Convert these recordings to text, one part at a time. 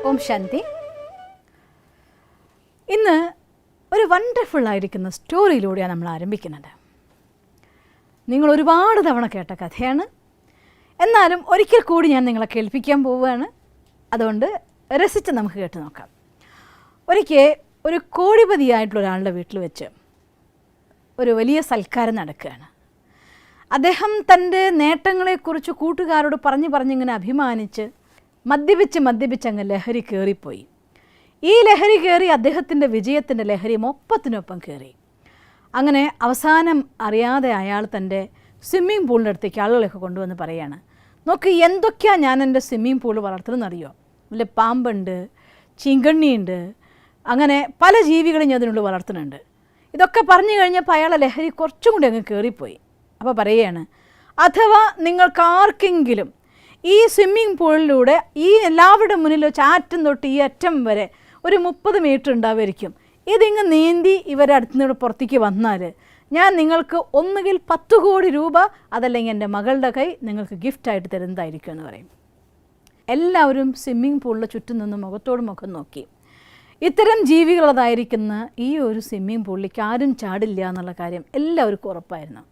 ഓം ശാന്തി. ഇന്ന് ഒരു വണ്ടർഫുള്ളായിരിക്കുന്ന സ്റ്റോറിയിലൂടെയാണ് നമ്മൾ ആരംഭിക്കുന്നത്. നിങ്ങൾ ഒരുപാട് തവണ കേട്ട കഥയാണ്, എന്നാലും ഒരിക്കൽ കൂടി ഞാൻ നിങ്ങളെ കേൾപ്പിക്കാൻ പോവുകയാണ്. അതുകൊണ്ട് രസിച്ച് നമുക്ക് കേട്ട് നോക്കാം. ഒരിക്കൽ ഒരു കോടിപതിയായിട്ടുള്ള ഒരാളുടെ വീട്ടിൽ വെച്ച് ഒരു വലിയ സൽക്കാരം നടക്കുകയാണ്. അദ്ദേഹം തൻ്റെ നേട്ടങ്ങളെക്കുറിച്ച് കൂട്ടുകാരോട് പറഞ്ഞിങ്ങനെ അഭിമാനിച്ച് മദ്യപിച്ച് അങ്ങ് ലഹരി കയറിപ്പോയി. ഈ ലഹരി കയറി അദ്ദേഹത്തിൻ്റെ വിജയത്തിൻ്റെ ലഹരി ഒപ്പത്തിനൊപ്പം കയറി. അങ്ങനെ അവസാനം അറിയാതെ അയാൾ തൻ്റെ സ്വിമ്മിംഗ് പൂളിൻ്റെ അടുത്തേക്ക് ആളുകളെയൊക്കെ കൊണ്ടുവന്ന് പറയുകയാണ്, നോക്ക് എന്തൊക്കെയാണ് ഞാൻ എൻ്റെ സ്വിമ്മിംഗ് പൂൾ വളർത്തുന്നതെന്നറിയോ? അതിൽ പാമ്പുണ്ട്, ചീങ്കണ്ണിയുണ്ട്, അങ്ങനെ പല ജീവികളും ഞാൻ അതിനുള്ളിൽ വളർത്തുന്നുണ്ട്. ഇതൊക്കെ പറഞ്ഞു കഴിഞ്ഞപ്പോൾ അയാളെ ലഹരി കുറച്ചും കൂടി അങ്ങ് കയറിപ്പോയി. അപ്പോൾ പറയുകയാണ്, അഥവാ നിങ്ങൾക്കാർക്കെങ്കിലും ഈ സ്വിമ്മിംഗ് പൂളിലൂടെ ഈ എല്ലാവരുടെ മുന്നിൽ വെച്ച് അറ്റം തൊട്ട് ഈ അറ്റം വരെ ഒരു 30 മീറ്റർ ഉണ്ടാവുമായിരിക്കും, ഇതിങ്ങ് നീന്തി ഇവരുടെ അടുത്തുനിന്ന് പുറത്തേക്ക് വന്നാൽ ഞാൻ നിങ്ങൾക്ക് ഒന്നുകിൽ 10 കോടി രൂപ അതല്ലെങ്കിൽ എൻ്റെ മകളുടെ കൈ നിങ്ങൾക്ക് ഗിഫ്റ്റായിട്ട് തരുന്നതായിരിക്കും എന്ന് പറയും. എല്ലാവരും സ്വിമ്മിംഗ് പൂളിൽ ചുറ്റും നിന്ന് മുഖത്തോട് മുഖം നോക്കി. ഇത്തരം ജീവികളുള്ളതായിരിക്കുന്ന ഈ ഒരു സ്വിമ്മിംഗ് പൂളിലേക്ക് ആരും ചാടില്ല എന്നുള്ള കാര്യം എല്ലാവർക്കും ഉറപ്പായിരുന്നു.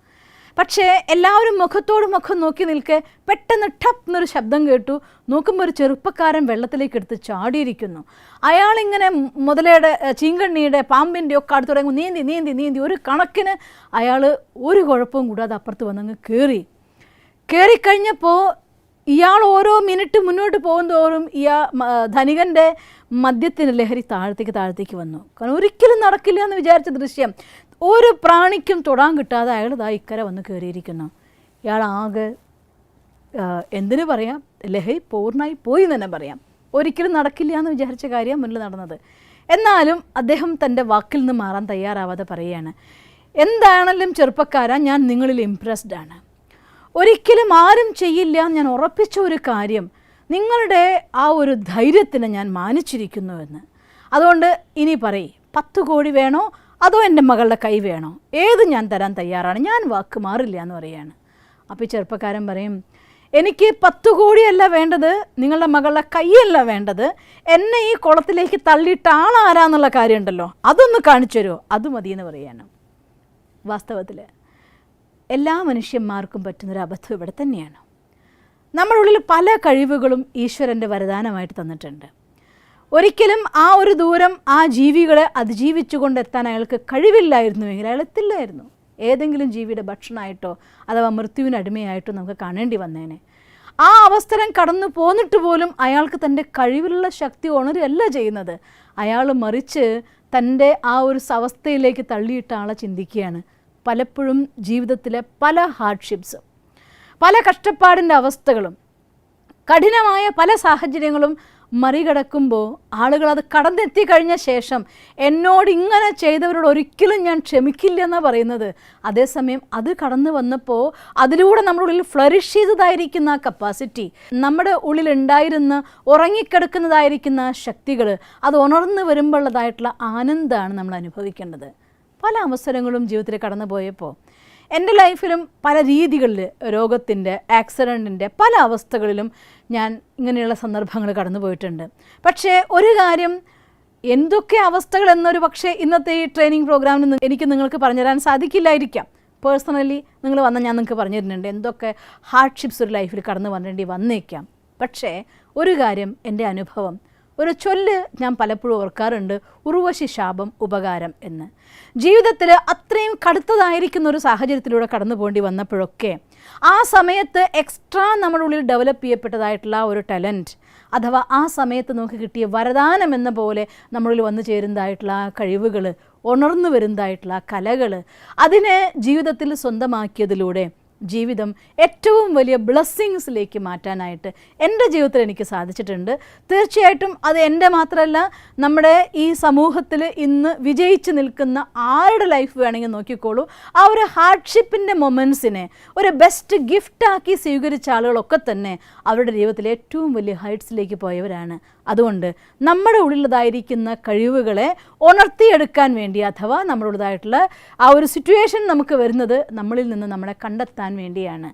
പക്ഷേ എല്ലാവരും മുഖത്തോട് മുഖം നോക്കി നിൽക്കെ പെട്ടെന്ന് ടപ്പ് എന്നൊരു ശബ്ദം കേട്ടു. നോക്കുമ്പോൾ ഒരു ചെറുപ്പക്കാരൻ വെള്ളത്തിലേക്ക് എടുത്ത് ചാടിയിരിക്കുന്നു. അയാളിങ്ങനെ മുതലയുടെ, ചീങ്കണ്ണിയുടെ, പാമ്പിൻ്റെ ഒക്കെ അടുത്ത് തുടങ്ങി നീന്തി നീന്തി നീന്തി ഒരു കണക്കിന് അയാൾ ഒരു കുഴപ്പവും കൂടാതെ അപ്പുറത്ത് വന്നങ്ങ് കയറിക്കഴിഞ്ഞപ്പോൾ ഇയാൾ ഓരോ മിനിറ്റ് മുന്നോട്ട് പോകുന്തോറും ധനികൻ്റെ മദ്യത്തിന് ലഹരി താഴത്തേക്ക് വന്നു. കാരണം ഒരിക്കലും നടക്കില്ല എന്ന് വിചാരിച്ച ദൃശ്യം ഒരു പ്രാണിക്കും തൊടാൻ കിട്ടാതെ അയാൾ ഇക്കരെ വന്ന് കയറിയിരിക്കുന്നു. ഇയാൾ ആകെ എന്തിനു പറയാം, ലഹരി പൂർണ്ണമായി പോയി എന്ന് തന്നെ പറയാം. ഒരിക്കലും നടക്കില്ല എന്ന് വിചാരിച്ച കാര്യം മുന്നിൽ നടന്നത്. എന്നാലും അദ്ദേഹം തൻ്റെ വാക്കിൽ നിന്ന് മാറാൻ തയ്യാറാവാതെ പറയുകയാണ്, എന്താണെങ്കിലും ചെറുപ്പക്കാരാ, ഞാൻ നിങ്ങളിൽ ഇംപ്രസ്ഡ് ആണ്. ഒരിക്കലും ആരും ചെയ്യില്ല ഞാൻ ഉറപ്പിച്ച ഒരു കാര്യം നിങ്ങളുടെ ആ ഒരു ധൈര്യത്തിന് ഞാൻ മാനിച്ചിരിക്കുന്നുവെന്ന്. അതുകൊണ്ട് ഇനി പറയ്, 10 കോടി വേണോ അതോ എൻ്റെ മകളുടെ കൈ വേണോ? ഏത് ഞാൻ തരാൻ തയ്യാറാണ്, ഞാൻ വാക്ക് മാറില്ല എന്ന് പറയുകയാണ്. അപ്പോൾ ഈ ചെറുപ്പക്കാരൻ പറയും, എനിക്ക് 10 കോടിയല്ല വേണ്ടത്, നിങ്ങളുടെ മകളുടെ കൈയല്ല വേണ്ടത്, എന്നെ ഈ കുളത്തിലേക്ക് തള്ളിയിട്ട ആളാരാന്നുള്ള കാര്യമുണ്ടല്ലോ അതൊന്ന് കാണിച്ചു തരുമോ, അത് മതിയെന്ന് പറയുകയാണ്. വാസ്തവത്തിൽ എല്ലാ മനുഷ്യന്മാർക്കും പറ്റുന്നൊരു അബദ്ധം ഇവിടെ തന്നെയാണ്. നമ്മുടെ ഉള്ളിൽ പല കഴിവുകളും ഈശ്വരൻ്റെ വരദാനമായിട്ട് തന്നിട്ടുണ്ട്. ഒരിക്കലും ആ ഒരു ദൂരം ആ ജീവികളെ അതിജീവിച്ചു എത്താൻ അയാൾക്ക് കഴിവില്ലായിരുന്നുവെങ്കിൽ അയാൾ എത്തില്ലായിരുന്നു. ഏതെങ്കിലും ജീവിയുടെ ഭക്ഷണമായിട്ടോ അഥവാ മൃത്യുവിന് അടിമയായിട്ടോ നമുക്ക് കാണേണ്ടി വന്നേനെ. ആ അവസരം കടന്നു പോന്നിട്ട് പോലും അയാൾക്ക് തൻ്റെ കഴിവിലുള്ള ശക്തി ഉണരുകയല്ല ചെയ്യുന്നത്. അയാൾ മറിച്ച് തൻ്റെ ആ ഒരു അവസ്ഥയിലേക്ക് തള്ളിയിട്ട ആളെ ചിന്തിക്കുകയാണ്. പലപ്പോഴും ജീവിതത്തിലെ പല ഹാർഡ്ഷിപ്സും, പല കഷ്ടപ്പാടിൻ്റെ അവസ്ഥകളും, കഠിനമായ പല സാഹചര്യങ്ങളും മറികടക്കുമ്പോൾ ആളുകൾ അത് കടന്നെത്തി കഴിഞ്ഞ ശേഷം എന്നോട് ഇങ്ങനെ ചെയ്തവരോട് ഒരിക്കലും ഞാൻ ക്ഷമിക്കില്ല എന്നാണ് പറയുന്നത്. അതേസമയം അത് കടന്നു വന്നപ്പോൾ അതിലൂടെ നമ്മുടെ ഉള്ളിൽ ഫ്ലറിഷ് ചെയ്തതായിരിക്കുന്ന ആ കപ്പാസിറ്റി, നമ്മുടെ ഉള്ളിലുണ്ടായിരുന്ന ഉറങ്ങിക്കിടക്കുന്നതായിരിക്കുന്ന ശക്തികൾ, അത് ഉണർന്നു വരുമ്പോഴുള്ളതായിട്ടുള്ള ആനന്ദമാണ് നമ്മൾ അനുഭവിക്കേണ്ടത്. പല അവസരങ്ങളും ജീവിതത്തിൽ കടന്നു പോയപ്പോൾ എൻ്റെ ലൈഫിലും പല രീതികളിൽ രോഗത്തിൻ്റെ, ആക്സിഡൻറ്റിൻ്റെ പല അവസ്ഥകളിലും ഞാൻ ഇങ്ങനെയുള്ള സന്ദർഭങ്ങൾ കടന്നു പോയിട്ടുണ്ട്. പക്ഷേ ഒരു കാര്യം, എന്തൊക്കെ അവസ്ഥകൾ എന്നൊരു പക്ഷേ ഇന്നത്തെ ഈ ട്രെയിനിങ് പ്രോഗ്രാമിന് എനിക്ക് നിങ്ങൾക്ക് പറഞ്ഞുതരാൻ സാധിക്കില്ലായിരിക്കാം. പേഴ്സണലി നിങ്ങൾ വന്നാൽ ഞാൻ നിങ്ങൾക്ക് പറഞ്ഞു തരുന്നുണ്ട് എന്തൊക്കെ ഹാർഡ്ഷിപ്സ് ഒരു ലൈഫിൽ കടന്നു വരേണ്ടി വന്നേക്കാം. പക്ഷേ ഒരു കാര്യം, എൻ്റെ അനുഭവം, ഒരു ചൊല്ല് ഞാൻ പലപ്പോഴും ഓർക്കാറുണ്ട്, ഉർവശി ശാപം ഉപകാരം എന്ന്. ജീവിതത്തിൽ അത്രയും കടുത്തതായിരിക്കുന്ന ഒരു സാഹചര്യത്തിലൂടെ കടന്നു പോകേണ്ടി വന്നപ്പോഴൊക്കെ ആ സമയത്ത് എക്സ്ട്രാ നമ്മുടെ ഉള്ളിൽ ഡെവലപ്പ് ചെയ്യപ്പെട്ടതായിട്ടുള്ള ഒരു ടാലൻറ്റ് അഥവാ ആ സമയത്ത് നമുക്ക് കിട്ടിയ വരദാനം എന്ന പോലെ നമ്മളിൽ വന്നു ചേരുന്നതായിട്ടുള്ള ആ കഴിവുകൾ, ഉണർന്നു വരുന്നതായിട്ടുള്ള ആ കലകൾ, അതിനെ ജീവിതത്തിൽ സ്വന്തമാക്കിയതിലൂടെ ജീവിതം ഏറ്റവും വലിയ ബ്ലെസ്സിങ്സിലേക്ക് മാറ്റാനായിട്ട് എൻ്റെ ജീവിതത്തിൽ എനിക്ക് സാധിച്ചിട്ടുണ്ട്. തീർച്ചയായിട്ടും അത് എൻ്റെ മാത്രമല്ല, നമ്മുടെ ഈ സമൂഹത്തിൽ ഇന്ന് വിജയിച്ച് നിൽക്കുന്ന ആരുടെ ലൈഫ് വേണമെങ്കിൽ നോക്കിക്കോളൂ, ആ ഒരു ഹാർഡ്ഷിപ്പിൻ്റെ മൊമെൻറ്റ്സിനെ ഒരു ബെസ്റ്റ് ഗിഫ്റ്റാക്കി സ്വീകരിച്ച ആളുകളൊക്കെ തന്നെ അവരുടെ ജീവിതത്തിൽ ഏറ്റവും വലിയ ഹൈറ്റ്സിലേക്ക് പോയവരാണ്. അതുകൊണ്ട് നമ്മുടെ ഉള്ളിലുള്ളതായിരിക്കുന്ന കഴിവുകളെ ഉണർത്തിയെടുക്കാൻ വേണ്ടി, അഥവാ നമ്മളുള്ളതായിട്ടുള്ള ആ ഒരു സിറ്റുവേഷൻ നമുക്ക് വരുന്നത് നമ്മളിൽ നിന്ന് നമ്മളെ കണ്ടെത്താൻ വേണ്ടിയാണ്.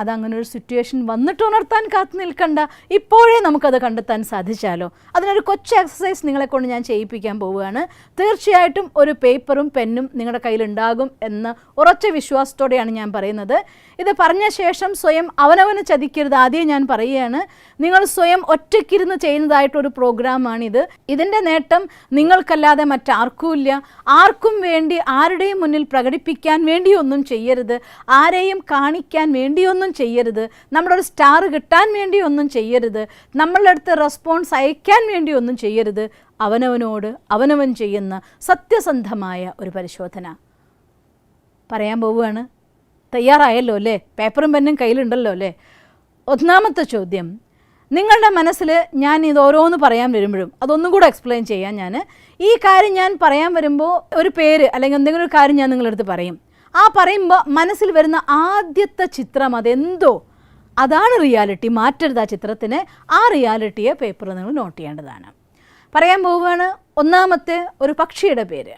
അതങ്ങനെ ഒരു സിറ്റുവേഷൻ വന്നിട്ട് ഉണർത്താൻ കാത്തു നിൽക്കണ്ട, ഇപ്പോഴേ നമുക്കത് കണ്ടെത്താൻ സാധിച്ചാലോ. അതിനൊരു കൊച്ചു എക്സസൈസ് നിങ്ങളെ കൊണ്ട് ഞാൻ ചെയ്യിപ്പിക്കാൻ പോവുകയാണ്. തീർച്ചയായിട്ടും ഒരു പേപ്പറും പെന്നും നിങ്ങളുടെ കയ്യിലുണ്ടാകും എന്ന ഉറച്ച വിശ്വാസത്തോടെയാണ് ഞാൻ പറയുന്നത്. ഇത് പറഞ്ഞ ശേഷം സ്വയം അവനവന് ചതിക്കരുത്. ആദ്യം ഞാൻ പറയുകയാണ്, നിങ്ങൾ സ്വയം ഒറ്റയ്ക്കിരുന്ന് ചെയ്യുന്നതായിട്ടൊരു പ്രോഗ്രാമാണിത്. ഇതിൻ്റെ നേട്ടം നിങ്ങൾക്കല്ലാതെ മറ്റാർക്കുമില്ല. ആർക്കും വേണ്ടി ആരുടെയും മുന്നിൽ പ്രകടിപ്പിക്കാൻ വേണ്ടിയൊന്നും ചെയ്യരുത്, ആരെയും കാണിക്കാൻ വേണ്ടിയൊന്നും ചെയ്യരുത്, നമ്മുടെ ഒരു സ്റ്റാർ കിട്ടാൻ വേണ്ടിയൊന്നും ചെയ്യരുത്, നമ്മളുടെ അടുത്ത് റെസ്പോൺസ് അയക്കാൻ വേണ്ടിയൊന്നും ചെയ്യരുത്. അവനവനോട് അവനവൻ ചെയ്യുന്ന സത്യസന്ധമായ ഒരു പരിശോധന പറയാൻ പോവുകയാണ്. തയ്യാറായല്ലോ അല്ലേ? പേപ്പറും പെന്നും കയ്യിലുണ്ടല്ലോ അല്ലേ? ഒന്നാമത്തെ ചോദ്യം, നിങ്ങളുടെ മനസ്സിൽ ഞാൻ ഇത് ഓരോന്ന് പറയാൻ വരുമ്പോഴും അതൊന്നും കൂടെ എക്സ്പ്ലെയിൻ ചെയ്യാൻ ഈ കാര്യം ഞാൻ പറയാൻ വരുമ്പോൾ ഒരു പേര് അല്ലെങ്കിൽ എന്തെങ്കിലും ഒരു കാര്യം ഞാൻ നിങ്ങളടുത്ത് പറയും. ആ പറയുമ്പോൾ മനസ്സിൽ വരുന്ന ആദ്യത്തെ ചിത്രം അതെന്തോ അതാണ് റിയാലിറ്റി. മാറ്റരുത് ആ ചിത്രത്തിന്. ആ റിയാലിറ്റിയെ പേപ്പറിൽ നിങ്ങൾ നോട്ട് ചെയ്യേണ്ടതാണ്. പറയാൻ പോവുകയാണ്. ഒന്നാമത്തെ ഒരു പക്ഷിയുടെ പേര്,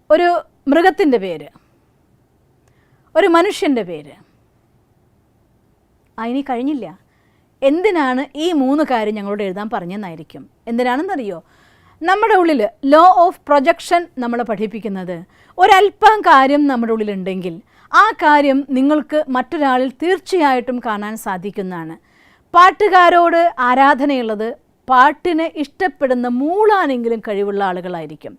ഒരു മൃഗത്തിൻ്റെ പേര്, ഒരു മനുഷ്യൻ്റെ പേര്. അതിനി കഴിഞ്ഞില്ല. എന്തിനാണ് ഈ 3 കാര്യം ഞങ്ങളോട് എഴുതാൻ പറഞ്ഞെന്നായിരിക്കും. എന്തിനാണെന്നറിയോ? നമ്മുടെ ഉള്ളിൽ ലോ ഓഫ് പ്രൊജക്ഷൻ നമ്മളെ പഠിപ്പിക്കുന്നത് ഒരല്പം കാര്യം നമ്മുടെ ഉള്ളിലുണ്ടെങ്കിൽ ആ കാര്യം നിങ്ങൾക്ക് മറ്റൊരാളിൽ തീർച്ചയായിട്ടും കാണാൻ സാധിക്കുന്നതാണ്. പാട്ടുകാരോട് ആരാധനയുള്ളത് പാട്ടിനെ ഇഷ്ടപ്പെടുന്ന മൂളാനെങ്കിലും കഴിവുള്ള ആളുകളായിരിക്കും.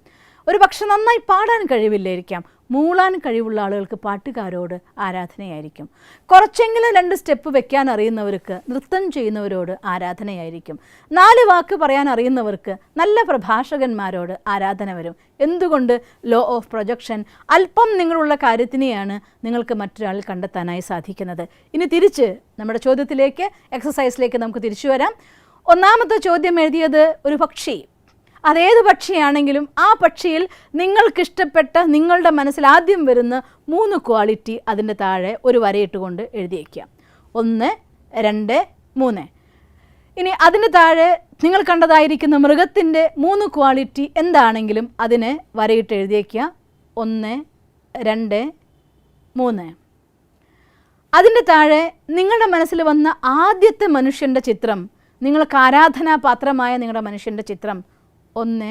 ഒരു പക്ഷെ നന്നായി പാടാൻ കഴിവില്ലായിരിക്കാം, മൂളാൻ കഴിവുള്ള ആളുകൾക്ക് പാട്ടുകാരോട് ആരാധനയായിരിക്കും. കുറച്ചെങ്കിലും 2 സ്റ്റെപ്പ് വെക്കാൻ അറിയുന്നവർക്ക് നൃത്തം ചെയ്യുന്നവരോട് ആരാധനയായിരിക്കും. 4 വാക്ക് പറയാൻ അറിയുന്നവർക്ക് നല്ല പ്രഭാഷകന്മാരോട് ആരാധന വരും. എന്തുകൊണ്ട്? Law of projection. അല്പം നിങ്ങളുള്ള കാര്യത്തിനെയാണ് നിങ്ങൾക്ക് മറ്റൊരാളിൽ കണ്ടെത്താനായി സാധിക്കുന്നത്. ഇനി തിരിച്ച് നമ്മുടെ ചോദ്യത്തിലേക്ക്, എക്സസൈസിലേക്ക് നമുക്ക് തിരിച്ചു വരാം. ഒന്നാമത്തെ ചോദ്യം എഴുതിയത് ഒരു പക്ഷി. അതേത് പക്ഷിയാണെങ്കിലും ആ പക്ഷിയിൽ നിങ്ങൾക്കിഷ്ടപ്പെട്ട, നിങ്ങളുടെ മനസ്സിൽ ആദ്യം വരുന്ന 3 ക്വാളിറ്റി അതിൻ്റെ താഴെ ഒരു വരയിട്ടുകൊണ്ട് എഴുതിയേക്കാം. 1, 2, 3. ഇനി അതിന് താഴെ നിങ്ങൾ കണ്ടതായിരിക്കുന്ന മൃഗത്തിൻ്റെ 3 ക്വാളിറ്റി എന്താണെങ്കിലും അതിനെ വരയിട്ട് എഴുതിയേക്കുക. 1, 2, 3. അതിൻ്റെ താഴെ നിങ്ങളുടെ മനസ്സിൽ വന്ന ആദ്യത്തെ മനുഷ്യൻ്റെ ചിത്രം, നിങ്ങൾക്ക് ആരാധനാപാത്രമായ നിങ്ങളുടെ മനുഷ്യൻ്റെ ചിത്രം 1,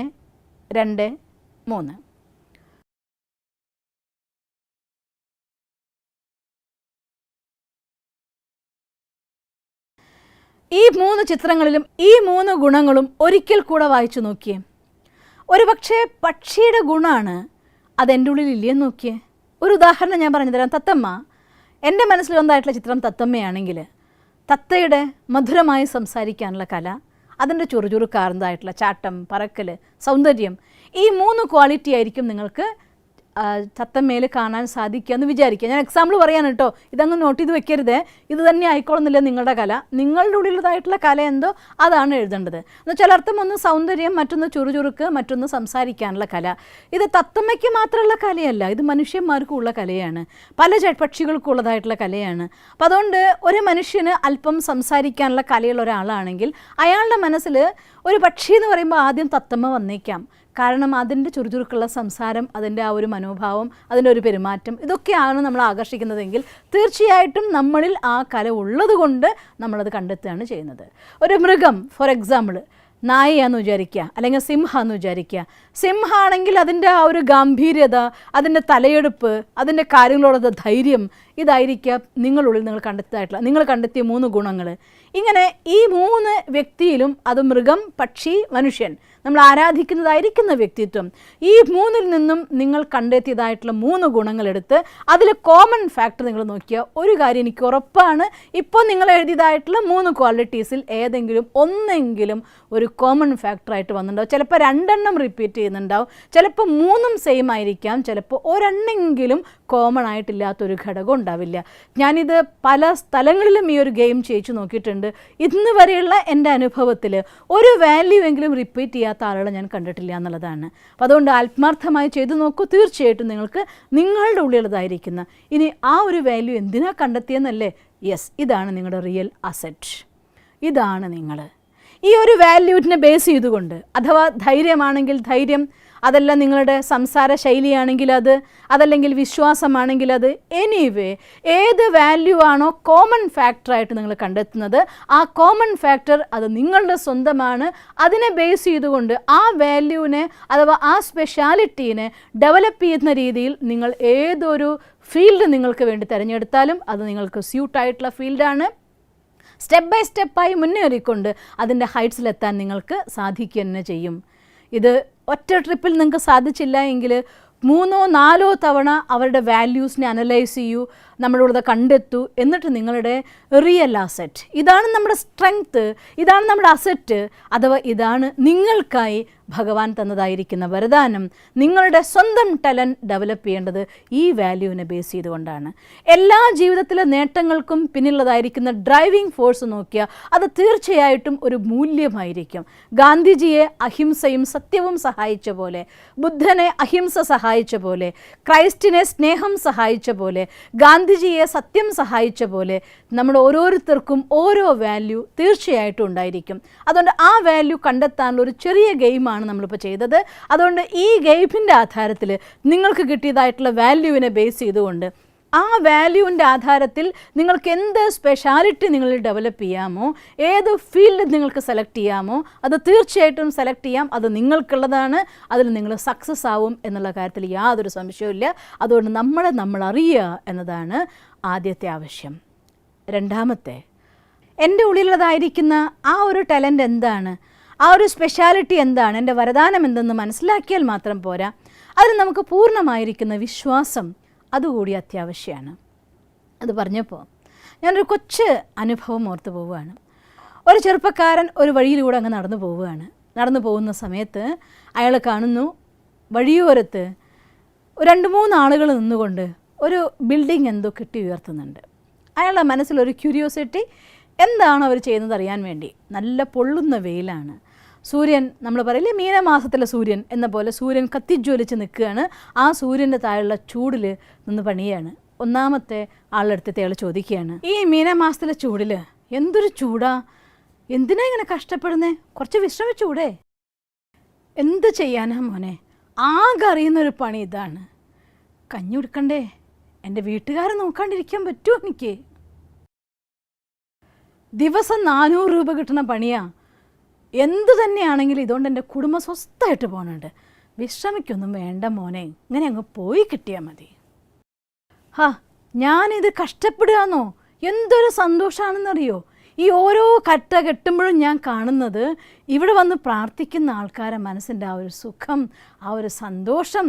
2, 3. ഈ 3 ചിത്രങ്ങളിലും ഈ 3 ഗുണങ്ങളും ഒരിക്കൽ കൂടെ വായിച്ചു നോക്കിയേ. ഒരു പക്ഷേ പക്ഷിയുടെ ഗുണമാണ് അതെൻ്റെ ഉള്ളിൽ ഇല്ലെന്ന് നോക്കിയേ. ഒരു ഉദാഹരണം ഞാൻ പറഞ്ഞു തരാം. തത്തമ്മ. എൻ്റെ മനസ്സിൽ വന്നതായിട്ടുള്ള ചിത്രം തത്തമ്മയാണെങ്കിൽ തത്തയുടെ മധുരമായി സംസാരിക്കാനുള്ള കല, അതിൻ്റെ ചുറുചുറുക്കാർന്നതായിട്ടുള്ള ചാട്ടം, പറക്കൽ, സൗന്ദര്യം, ഈ 3 ക്വാളിറ്റി ആയിരിക്കും നിങ്ങൾക്ക് തത്തമ്മയിൽ കാണാൻ സാധിക്കുക എന്ന് വിചാരിക്കുക. ഞാൻ എക്സാമ്പിൾ പറയാൻ കേട്ടോ, ഇതങ്ങ് നോട്ട് ചെയ്ത് വെക്കരുത്. ഇത് തന്നെ ആയിക്കോളുന്നില്ല നിങ്ങളുടെ കല. നിങ്ങളുടെ ഉള്ളിലുള്ളതായിട്ടുള്ള കല എന്തോ അതാണ് എഴുതേണ്ടത്. എന്നുവെച്ചാൽ അർത്ഥം ഒന്ന് സൗന്ദര്യം, മറ്റൊന്ന് ചുറുചുറുക്ക്, മറ്റൊന്ന് സംസാരിക്കാനുള്ള കല. ഇത് തത്തമ്മയ്ക്ക് മാത്രമുള്ള കലയല്ല, ഇത് മനുഷ്യന്മാർക്കും ഉള്ള കലയാണ്, പല പക്ഷികൾക്കും ഉള്ളതായിട്ടുള്ള കലയാണ്. അപ്പം അതുകൊണ്ട് ഒരു മനുഷ്യന് അല്പം സംസാരിക്കാനുള്ള കലയുള്ള ഒരാളാണെങ്കിൽ അയാളുടെ മനസ്സിൽ ഒരു പക്ഷി എന്ന് പറയുമ്പോൾ ആദ്യം തത്തമ്മ വന്നേക്കാം. കാരണം അതിൻ്റെ ചുറുചുറുക്കുള്ള സംസാരം, അതിൻ്റെ ആ ഒരു മനോഭാവം, അതിൻ്റെ ഒരു പെരുമാറ്റം, ഇതൊക്കെയാണ് നമ്മൾ ആകർഷിക്കുന്നതെങ്കിൽ തീർച്ചയായിട്ടും നമ്മളിൽ ആ കല ഉള്ളത് കൊണ്ട് നമ്മളത് കണ്ടെത്തുകയാണ് ചെയ്യുന്നത്. ഒരു മൃഗം, ഫോർ എക്സാമ്പിൾ നായയാന്ന് വിചാരിക്കുക, അല്ലെങ്കിൽ സിംഹമെന്ന് വിചാരിക്കുക. സിംഹമാണെങ്കിൽ അതിൻ്റെ ആ ഒരു ഗാംഭീര്യത, അതിൻ്റെ തലയെടുപ്പ്, അതിൻ്റെ കാര്യങ്ങളോടുള്ള ധൈര്യം, ഇതായിരിക്കാം നിങ്ങളുള്ളിൽ നിങ്ങൾ കണ്ടെത്തിയ 3 ഗുണങ്ങൾ. ഇങ്ങനെ ഈ 3 വ്യക്തിയിലും, അത് മൃഗം, പക്ഷി, മനുഷ്യൻ, നമ്മൾ ആരാധിക്കുന്നതായിരിക്കുന്ന വ്യക്തിത്വം, ഈ 3-ൽ നിന്നും നിങ്ങൾ കണ്ടെത്തിയതായിട്ടുള്ള 3 ഗുണങ്ങളെടുത്ത് അതിൽ കോമൺ ഫാക്ടർ നിങ്ങൾ നോക്കിയാൽ ഒരു കാര്യം എനിക്ക് ഉറപ്പാണ്, ഇപ്പോൾ നിങ്ങൾ എഴുതിയതായിട്ടുള്ള 3 ക്വാളിറ്റീസിൽ ഏതെങ്കിലും ഒന്നെങ്കിലും ഒരു കോമൺ ഫാക്ടറായിട്ട് വന്നിട്ടുണ്ടാവും. ചിലപ്പോൾ 2 റിപ്പീറ്റ് ചെയ്യുന്നുണ്ടാവും, ചിലപ്പോൾ 3 സെയിം ആയിരിക്കാം, ചിലപ്പോൾ ഒരെണ്ണെങ്കിലും കോമൺ ആയിട്ടില്ലാത്തൊരു ഘടകം ഉണ്ടാവില്ല. ഞാനിത് പല സ്ഥലങ്ങളിലും ഈ ഒരു ഗെയിം ചെയ്യിച്ചു നോക്കിയിട്ടുണ്ട്. ഇന്ന് വരെയുള്ള എൻ്റെ അനുഭവത്തിൽ ഒരു വാല്യൂ എങ്കിലും റിപ്പീറ്റ് ചെയ്യാത്ത ആളുകളെ ഞാൻ കണ്ടിട്ടില്ല എന്നുള്ളതാണ്. അപ്പം അതുകൊണ്ട് ആത്മാർത്ഥമായി ചെയ്തു നോക്കൂ, തീർച്ചയായിട്ടും നിങ്ങൾക്ക് നിങ്ങളുടെ ഉള്ളിലുള്ളതായിരിക്കുന്ന ഇനി ആ ഒരു വാല്യൂ എന്തിനാ കണ്ടെത്തിയെന്നല്ലേ? യെസ്, ഇതാണ് നിങ്ങളുടെ റിയൽ അസറ്റ്. ഇതാണ് നിങ്ങൾ ഈ ഒരു വാല്യൂവിനെ ബേസ് ചെയ്തുകൊണ്ട്, അഥവാ ധൈര്യമാണെങ്കിൽ ധൈര്യം, അതല്ല നിങ്ങളുടെ സംസാര ശൈലിയാണെങ്കിൽ അതല്ലെങ്കിൽ വിശ്വാസമാണെങ്കിൽ എനിവേ ഏത് വാല്യൂ ആണോ കോമൺ ഫാക്ടറായിട്ട് നിങ്ങൾ കണ്ടെത്തുന്നത്, ആ കോമൺ ഫാക്ടർ അത് നിങ്ങളുടെ സ്വന്തമാണ്. അതിനെ ബേസ് ചെയ്തുകൊണ്ട് ആ വാല്യൂവിനെ അഥവാ ആ സ്പെഷ്യാലിറ്റീനെ ഡെവലപ്പ് ചെയ്യുന്ന രീതിയിൽ നിങ്ങൾ ഏതൊരു ഫീൽഡ് നിങ്ങൾക്ക് വേണ്ടി തിരഞ്ഞെടുത്താലും അത് നിങ്ങൾക്ക് സ്യൂട്ടായിട്ടുള്ള ഫീൽഡാണ്. സ്റ്റെപ്പ് ബൈ സ്റ്റെപ്പായി മുന്നേറിക്കൊണ്ട് അതിൻ്റെ ഹൈറ്റ്സിലെത്താൻ നിങ്ങൾക്ക് സാധിക്കുക തന്നെ ചെയ്യും. ഇത് ഒറ്റ ട്രിപ്പിൽ നിങ്ങൾക്ക് സാധിച്ചില്ല എങ്കിൽ 3 or 4 തവണ അവരുടെ വാല്യൂസിനെ അനലൈസ് ചെയ്യൂ, നമ്മളിവിടെ കണ്ടെത്തൂ. എന്നിട്ട് നിങ്ങളുടെ റിയൽ അസറ്റ്, ഇതാണ് നമ്മുടെ സ്ട്രെങ്ത്ത്, ഇതാണ് നമ്മുടെ അസറ്റ്, അഥവാ ഇതാണ് നിങ്ങൾക്കായി ഭഗവാൻ തന്നതായിരിക്കുന്ന വരദാനം. നിങ്ങളുടെ സ്വന്തം ടാലൻറ്റ് ഡെവലപ്പ് ചെയ്യേണ്ടത് ഈ വാല്യൂവിനെ ബേസ് ചെയ്തുകൊണ്ടാണ്. എല്ലാ ജീവിതത്തിലെ നേട്ടങ്ങൾക്കും പിന്നിലുള്ളതായിരിക്കുന്ന ഡ്രൈവിംഗ് ഫോഴ്സ് നോക്കിയാൽ അത് തീർച്ചയായിട്ടും ഒരു മൂല്യമായിരിക്കും. ഗാന്ധിജിയെ അഹിംസയും സത്യവും സഹായിച്ച പോലെ, ബുദ്ധനെ അഹിംസ സഹായിച്ച പോലെ, ക്രൈസ്റ്റിനെ സ്നേഹം സഹായിച്ച പോലെ, ഗാന്ധിജിയെ സത്യം സഹായിച്ച പോലെ നമ്മുടെ ഓരോരുത്തർക്കും ഓരോ വാല്യൂ തീർച്ചയായിട്ടും ഉണ്ടായിരിക്കും. അതുകൊണ്ട് ആ വാല്യൂ കണ്ടെത്താനുള്ള ഒരു ചെറിയ ഗെയിമാണ് നമ്മളിപ്പോൾ ചെയ്തത്. അതുകൊണ്ട് ഈ ഗെയിമിൻ്റെ ആധാരത്തിൽ നിങ്ങൾക്ക് കിട്ടിയതായിട്ടുള്ള വാല്യൂവിനെ ബേസ് ചെയ്തുകൊണ്ട് ആ വാല്യൂവിൻ്റെ ആധാരത്തിൽ നിങ്ങൾക്ക് എന്ത് സ്പെഷ്യാലിറ്റി നിങ്ങൾ ഡെവലപ്പ് ചെയ്യാമോ, ഏത് ഫീൽഡ് നിങ്ങൾക്ക് സെലക്ട് ചെയ്യാമോ അത് തീർച്ചയായിട്ടും സെലക്ട് ചെയ്യാം. അത് നിങ്ങൾക്കുള്ളതാണ്, അതിൽ നിങ്ങൾ സക്സസ് ആവും എന്നുള്ള കാര്യത്തിൽ യാതൊരു സംശയവുമില്ല. അതുകൊണ്ട് നമ്മൾ അറിയുക എന്നതാണ് ആദ്യത്തെ ആവശ്യം. രണ്ടാമത്തെ, എൻ്റെ ഉള്ളിലുള്ളതായിരിക്കുന്ന ആ ഒരു ടാലൻറ്റ് എന്താണ്, ആ ഒരു സ്പെഷ്യാലിറ്റി എന്താണ്, എൻ്റെ വരദാനം എന്തെന്ന് മനസ്സിലാക്കിയാൽ മാത്രം പോരാ, അതിന് നമുക്ക് പൂർണ്ണമായിരിക്കുന്ന വിശ്വാസം അതുകൂടി അത്യാവശ്യമാണ്. അത് പറഞ്ഞപ്പോൾ ഞാനൊരു കൊച്ചു അനുഭവം ഓർത്ത് പോവുകയാണ്. ഒരു ചെറുപ്പക്കാരൻ ഒരു വഴിയിലൂടെ അങ്ങ് നടന്നു പോകുന്ന സമയത്ത് അയാൾ കാണുന്നു വഴിയോരത്ത് 2-3 ആളുകൾ നിന്നുകൊണ്ട് ഒരു ബിൽഡിംഗ് എന്തോ കെട്ടി ഉയർത്തുന്നുണ്ട്. അയാളുടെ മനസ്സിലൊരു ക്യൂരിയോസിറ്റി, എന്താണ് അവർ ചെയ്യുന്നത് അറിയാൻ വേണ്ടി. നല്ല പൊള്ളുന്ന വെയിലാണ്, സൂര്യൻ, നമ്മൾ പറയില്ലേ മീനമാസത്തിലെ സൂര്യൻ എന്ന പോലെ സൂര്യൻ കത്തിജ്വലിച്ച് നിൽക്കുകയാണ്. ആ സൂര്യൻ്റെ താഴെയുള്ള ചൂടിൽ നിന്ന് പണിയാണ്. ഒന്നാമത്തെ ആളെടുത്തിട്ട് അയാൾ ചോദിക്കുകയാണ്, ഈ മീനമാസത്തിലെ ചൂടിൽ എന്തൊരു ചൂടാ, എന്തിനാ ഇങ്ങനെ കഷ്ടപ്പെടുന്നേ, കുറച്ച് വിശ്രമിച്ചൂടെ? എന്ത് ചെയ്യാനാ മോനെ, ആകെ അറിയുന്നൊരു പണി ഇതാണ്, കഞ്ഞി കൊടുക്കണ്ടേ, എൻ്റെ വീട്ടുകാരെ നോക്കാണ്ടിരിക്കാൻ പറ്റുമോ എനിക്ക്? ദിവസം 400 രൂപ കിട്ടുന്ന പണിയാ, എന്തു തന്നെയാണെങ്കിലും ഇതുകൊണ്ട് എൻ്റെ കുടുംബം സ്വസ്ഥമായിട്ട് പോകുന്നുണ്ട്, വിശ്രമിക്കൊന്നും വേണ്ട മോനെ, ഇങ്ങനെ അങ്ങ് പോയി കിട്ടിയാൽ മതി. ഞാനിത് കഷ്ടപ്പെടുകയെന്നോ, എന്തൊരു സന്തോഷമാണെന്നറിയോ. ഈ ഓരോ കട്ട കെട്ടുമ്പോഴും ഞാൻ കാണുന്നത് ഇവിടെ വന്ന് പ്രാർത്ഥിക്കുന്ന ആൾക്കാരെ മനസ്സിൻ്റെ ആ ഒരു സുഖം, ആ ഒരു സന്തോഷം.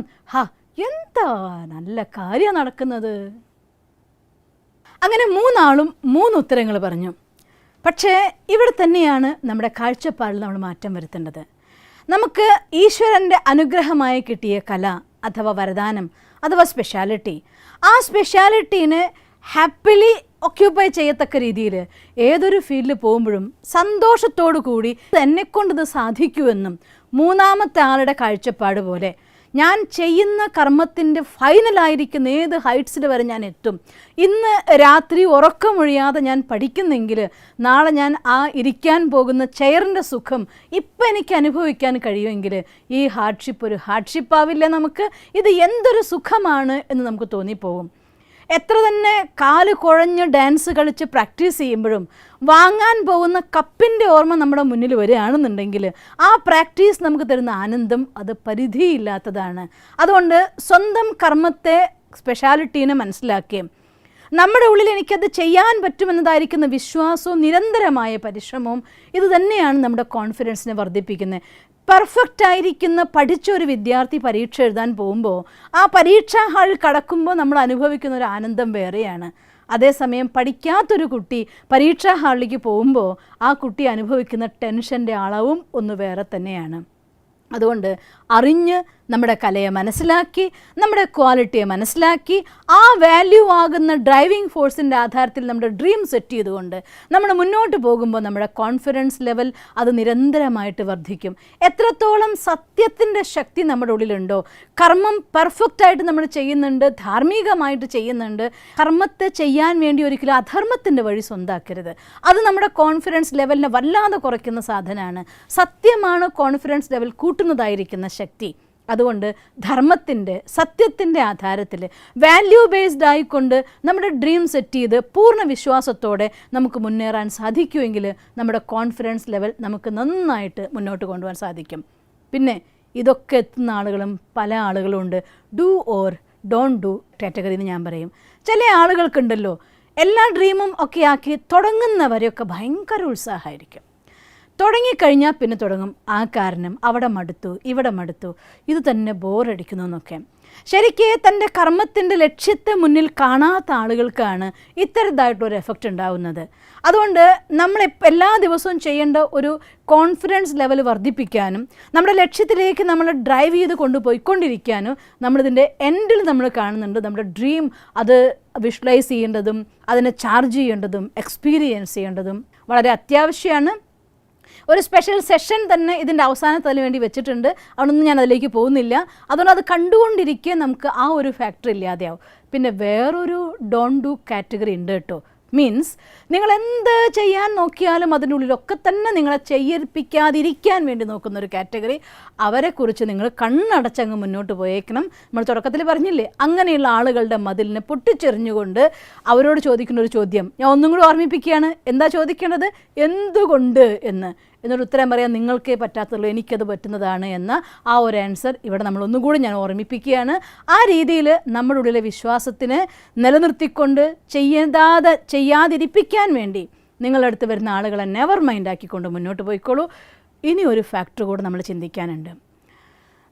എന്താ നല്ല കാര്യം നടക്കുന്നത്. അങ്ങനെ 3 ആളും 3 ഉത്തരങ്ങൾ പറഞ്ഞു. പക്ഷേ ഇവിടെ തന്നെയാണ് നമ്മുടെ കാഴ്ചപ്പാടിൽ നമ്മൾ മാറ്റം വരുത്തേണ്ടത്. നമുക്ക് ഈശ്വരൻ്റെ അനുഗ്രഹമായി കിട്ടിയ കല അഥവാ വരദാനം അഥവാ സ്പെഷ്യാലിറ്റി, ആ സ്പെഷ്യാലിറ്റീനെ ഹാപ്പിലി ഒക്യുപ്പൈ ചെയ്യത്തക്ക രീതിയിൽ ഏതൊരു ഫീൽഡിൽ പോകുമ്പോഴും സന്തോഷത്തോടു കൂടി എന്നെക്കൊണ്ടിത് സാധിക്കുമെന്നും, 3ാമത്തെ ആളുടെ കാഴ്ചപ്പാട് പോലെ ഞാൻ ചെയ്യുന്ന കർമ്മത്തിൻ്റെ ഫൈനലായിരിക്കുന്ന ഏത് ഹൈറ്റ്സിൽ വരെ ഞാൻ എത്തും. ഇന്ന് രാത്രി ഉറക്കമൊഴിയാതെ ഞാൻ പഠിക്കുന്നെങ്കിൽ നാളെ ഞാൻ ആ ഇരിക്കാൻ പോകുന്ന ചെയറിൻ്റെ സുഖം ഇപ്പം എനിക്ക് അനുഭവിക്കാൻ കഴിയുമെങ്കിൽ ഈ ഹാർഡ്ഷിപ്പ് ഒരു ഹാർഡ്ഷിപ്പാവില്ല നമുക്ക്. ഇത് എന്തൊരു സുഖമാണ് എന്ന് നമുക്ക് തോന്നിപ്പോവും. എത്ര തന്നെ കാല് കുഴഞ്ഞ് ഡാൻസ് കളിച്ച് പ്രാക്ടീസ് ചെയ്യുമ്പോഴും വാങ്ങാൻ പോകുന്ന കപ്പിൻ്റെ ഓർമ്മ നമ്മുടെ മുന്നിൽ വരികയാണെന്നുണ്ടെങ്കിൽ ആ പ്രാക്ടീസ് നമുക്ക് തരുന്ന ആനന്ദം അത് പരിധിയില്ലാത്തതാണ്. അതുകൊണ്ട് സ്വന്തം കർമ്മത്തെ സ്പെഷ്യാലിറ്റീനെ മനസ്സിലാക്കുകയും നമ്മുടെ ഉള്ളിൽ എനിക്കത് ചെയ്യാൻ പറ്റുമെന്നതായിരിക്കുന്ന വിശ്വാസവും നിരന്തരമായ പരിശ്രമവും ഇത് തന്നെയാണ് നമ്മുടെ കോൺഫിഡൻസിനെ വർദ്ധിപ്പിക്കുന്നത്. പെർഫെക്റ്റ് ആയിരിക്കുന്ന പഠിച്ചൊരു വിദ്യാർത്ഥി പരീക്ഷ എഴുതാൻ പോകുമ്പോൾ ആ പരീക്ഷാ ഹാളിൽ കടക്കുമ്പോൾ നമ്മൾ അനുഭവിക്കുന്ന ഒരു ആനന്ദം വേറെയാണ്. അതേസമയം പഠിക്കാത്തൊരു കുട്ടി പരീക്ഷാ ഹാളിലേക്ക് പോകുമ്പോൾ ആ കുട്ടി അനുഭവിക്കുന്ന ടെൻഷൻ്റെ അളവും ഒന്ന് വേറെ തന്നെയാണ്. അതുകൊണ്ട് അറിഞ്ഞ് നമ്മുടെ കലയെ മനസ്സിലാക്കി, നമ്മുടെ ക്വാളിറ്റിയെ മനസ്സിലാക്കി, ആ വാല്യൂ ആകുന്ന ഡ്രൈവിംഗ് ഫോഴ്സിൻ്റെ ആധാരത്തിൽ നമ്മുടെ ഡ്രീം സെറ്റ് ചെയ്തുകൊണ്ട് നമ്മൾ മുന്നോട്ട് പോകുമ്പോൾ നമ്മുടെ കോൺഫിഡൻസ് ലെവൽ അത് നിരന്തരമായിട്ട് വർദ്ധിക്കും. എത്രത്തോളം സത്യത്തിൻ്റെ ശക്തി നമ്മുടെ ഉള്ളിലുണ്ടോ, കർമ്മം പെർഫെക്റ്റായിട്ട് നമ്മൾ ചെയ്യുന്നുണ്ട്, ധാർമ്മികമായിട്ട് ചെയ്യുന്നുണ്ട്, കർമ്മത്തെ ചെയ്യാൻ വേണ്ടി ഒരിക്കലും അധർമ്മത്തിൻ്റെ വഴി സ്വന്താക്കരുത്. അത് നമ്മുടെ കോൺഫിഡൻസ് ലെവലിനെ വല്ലാതെ കുറയ്ക്കുന്ന സാധനമാണ്. സത്യമാണ് കോൺഫിഡൻസ് ലെവൽ കൂട്ടുന്നതായിരിക്കുന്ന ശക്തി. അതുകൊണ്ട് ധർമ്മത്തിൻ്റെ സത്യത്തിൻ്റെ ആധാരത്തിൽ വാല്യൂ ബേസ്ഡ് ആയിക്കൊണ്ട് നമ്മുടെ ഡ്രീം സെറ്റ് ചെയ്ത് പൂർണ്ണ വിശ്വാസത്തോടെ നമുക്ക് മുന്നേറാൻ സാധിക്കുമെങ്കിൽ നമ്മുടെ കോൺഫിഡൻസ് ലെവൽ നമുക്ക് നന്നായിട്ട് മുന്നോട്ട് കൊണ്ടുപോകാൻ സാധിക്കും. പിന്നെ ഇതൊക്കെ എത്തുന്ന ആളുകളും പല ആളുകളും ഉണ്ട് do or don't do category എന്ന് ഞാൻ പറയും. ചില ആളുകൾക്കുണ്ടല്ലോ എല്ലാ ഡ്രീമും ഒക്കെ ആക്കി തുടങ്ങുന്നവരെയൊക്കെ ഭയങ്കര ഉത്സാഹമായിരിക്കും. തുടങ്ങിക്കഴിഞ്ഞാൽ പിന്നെ തുടങ്ങും ആ കാരണം അവിടെ മടുത്തു ഇവിടെ മടുത്തു ഇത് തന്നെ ബോറടിക്കുന്നു എന്നൊക്കെ. ശരിക്ക് തൻ്റെ കർമ്മത്തിൻ്റെ ലക്ഷ്യത്തെ മുന്നിൽ കാണാത്ത ആളുകൾക്കാണ് ഇത്തരത്തിലായിട്ടൊരു എഫക്റ്റ് ഉണ്ടാകുന്നത്. അതുകൊണ്ട് നമ്മൾ എല്ലാ ദിവസവും ചെയ്യേണ്ട ഒരു കോൺഫിഡൻസ് ലെവൽ വർദ്ധിപ്പിക്കാനും നമ്മുടെ ലക്ഷ്യത്തിലേക്ക് നമ്മൾ ഡ്രൈവ് ചെയ്ത് കൊണ്ടുപോയിക്കൊണ്ടിരിക്കാനും നമ്മളിതിൻ്റെ എൻഡിൽ നമ്മൾ കാണുന്നുണ്ട് നമ്മുടെ ഡ്രീം അത് വിഷ്വലൈസ് ചെയ്യേണ്ടതും അതിനെ ചാർജ് ചെയ്യേണ്ടതും എക്സ്പീരിയൻസ് ചെയ്യേണ്ടതും വളരെ അത്യാവശ്യമാണ്. ഒരു സ്പെഷ്യൽ സെഷൻ തന്നെ ഇതിൻ്റെ അവസാനത്തിന് വേണ്ടി വെച്ചിട്ടുണ്ട്. അതൊന്നും ഞാൻ അതിലേക്ക് പോകുന്നില്ല. അതുകൊണ്ട് അത് കണ്ടുകൊണ്ടിരിക്കുക നമുക്ക് ആ ഒരു ഫാക്ടർ ഇല്ലാതെയാവും. പിന്നെ വേറൊരു ഡോണ്ട് ഡു കാറ്റഗറി ഉണ്ട് കേട്ടോ. മീൻസ് നിങ്ങൾ എന്ത് ചെയ്യാൻ നോക്കിയാലും അതിനുള്ളിലൊക്കെ തന്നെ നിങ്ങളെ ചെയ്യിപ്പിക്കാതിരിക്കാൻ വേണ്ടി നോക്കുന്ന ഒരു കാറ്റഗറി. അവരെക്കുറിച്ച് നിങ്ങൾ കണ്ണടച്ചങ്ങ് മുന്നോട്ട് പോയേക്കണം. നമ്മൾ തുടക്കത്തിൽ പറഞ്ഞില്ലേ, അങ്ങനെയുള്ള ആളുകളുടെ മതിലിനെ പൊട്ടിച്ചെറിഞ്ഞുകൊണ്ട് അവരോട് ചോദിക്കുന്ന ഒരു ചോദ്യം ഞാൻ ഒന്നും കൂടി ഓർമ്മിപ്പിക്കുകയാണ്. എന്താ ചോദിക്കേണ്ടത്? എന്തുകൊണ്ട് എന്നൊരു ഉത്തരം പറയാൻ നിങ്ങൾക്കേ പറ്റാത്തുള്ളൂ, എനിക്കത് പറ്റുന്നതാണ് എന്ന ആ ഒരു ആൻസർ ഇവിടെ നമ്മൾ ഒന്നുകൂടി ഞാൻ ഓർമ്മിപ്പിക്കുകയാണ്. ആ രീതിയിൽ നമ്മുടെ ഉള്ളിലെ വിശ്വാസത്തിന് നിലനിർത്തിക്കൊണ്ട് ചെയ്യാതിരിപ്പിക്കാൻ വേണ്ടി നിങ്ങളുടെ അടുത്ത് വരുന്ന ആളുകളെ നെവർ മൈൻഡ് ആക്കിക്കൊണ്ട് മുന്നോട്ട് പോയിക്കോളൂ. ഇനി ഒരു ഫാക്ടർ കൂടെ നമ്മൾ ചിന്തിക്കാനുണ്ട്.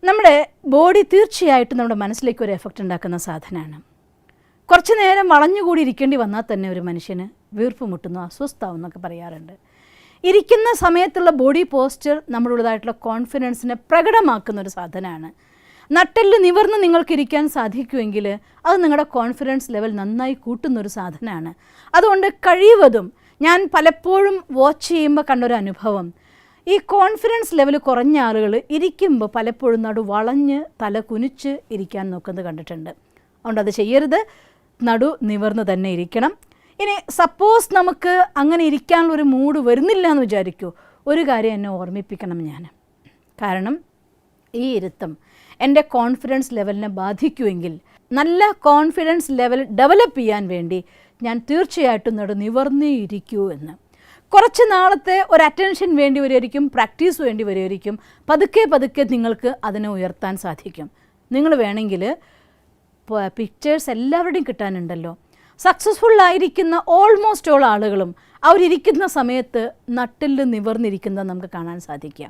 നമ്മുടെ ബോഡി തീർച്ചയായിട്ടും നമ്മുടെ മനസ്സിലേക്ക് ഒരു എഫക്റ്റ് ഉണ്ടാക്കുന്ന സാധനമാണ്. കുറച്ച് നേരം വളഞ്ഞുകൂടി ഇരിക്കേണ്ടി വന്നാൽ തന്നെ ഒരു മനുഷ്യന് വീർപ്പ് മുട്ടുന്നു, അസ്വസ്ഥാവും എന്നൊക്കെ പറയാറുണ്ട്. ഇരിക്കുന്ന സമയത്തുള്ള ബോഡി പോസ്ചർ നമ്മളുള്ളതായിട്ടുള്ള കോൺഫിഡൻസിനെ പ്രകടമാക്കുന്ന ഒരു സാധനമാണ്. നട്ടെല്ല് നിവർന്ന് നിങ്ങൾക്ക് ഇരിക്കാൻ സാധിക്കുമെങ്കിൽ അത് നിങ്ങളുടെ കോൺഫിഡൻസ് ലെവൽ നന്നായി കൂട്ടുന്നൊരു സാധനമാണ്. അതുകൊണ്ട് കഴിവതും ഞാൻ പലപ്പോഴും വാച്ച് ചെയ്യുമ്പോൾ കണ്ടൊരു അനുഭവം, ഈ കോൺഫിഡൻസ് ലെവൽ കുറഞ്ഞ ആളുകൾ ഇരിക്കുമ്പോൾ പലപ്പോഴും നടു വളഞ്ഞ് തല കുനിച്ച് ഇരിക്കാൻ നോക്കുന്നത് കണ്ടിട്ടുണ്ട്. അതുകൊണ്ട് അത് ചെയ്യരുത്, നടു നിവർന്ന് തന്നെ ഇരിക്കണം. ഇനി സപ്പോസ് നമുക്ക് അങ്ങനെ ഇരിക്കാനുള്ളൊരു മൂഡ് വരുന്നില്ല എന്ന് വിചാരിക്കൂ, ഒരു കാര്യം എന്നെ ഓർമ്മിപ്പിക്കണം ഞാൻ. കാരണം ഈ ഇരുത്തം എൻ്റെ കോൺഫിഡൻസ് ലെവലിനെ ബാധിക്കുമെങ്കിൽ നല്ല കോൺഫിഡൻസ് ലെവൽ ഡെവലപ്പ് ചെയ്യാൻ വേണ്ടി ഞാൻ തീർച്ചയായിട്ടും നിവർന്നേ ഇരിക്കൂ എന്ന്. കുറച്ച് നാളത്തെ ഒരു അറ്റൻഷൻ വേണ്ടി വരുമായിരിക്കും, പ്രാക്ടീസ് വേണ്ടി വരുമായിരിക്കും. പതുക്കെ പതുക്കെ നിങ്ങൾക്ക് അതിനെ ഉയർത്താൻ സാധിക്കും. നിങ്ങൾ വേണമെങ്കിൽ പിക്ചേഴ്സ് എല്ലാവരുടെയും കിട്ടാനുണ്ടല്ലോ. സക്സസ്ഫുള്ളായിരിക്കുന്ന ഓൾമോസ്റ്റ് ഓൾ ആളുകളും അവരിയ്ക്കുന്ന സമയത്ത് നട്ടിൽ നിവർന്നിരിക്കുന്നത് നമുക്ക് കാണാൻ സാധിക്കുക.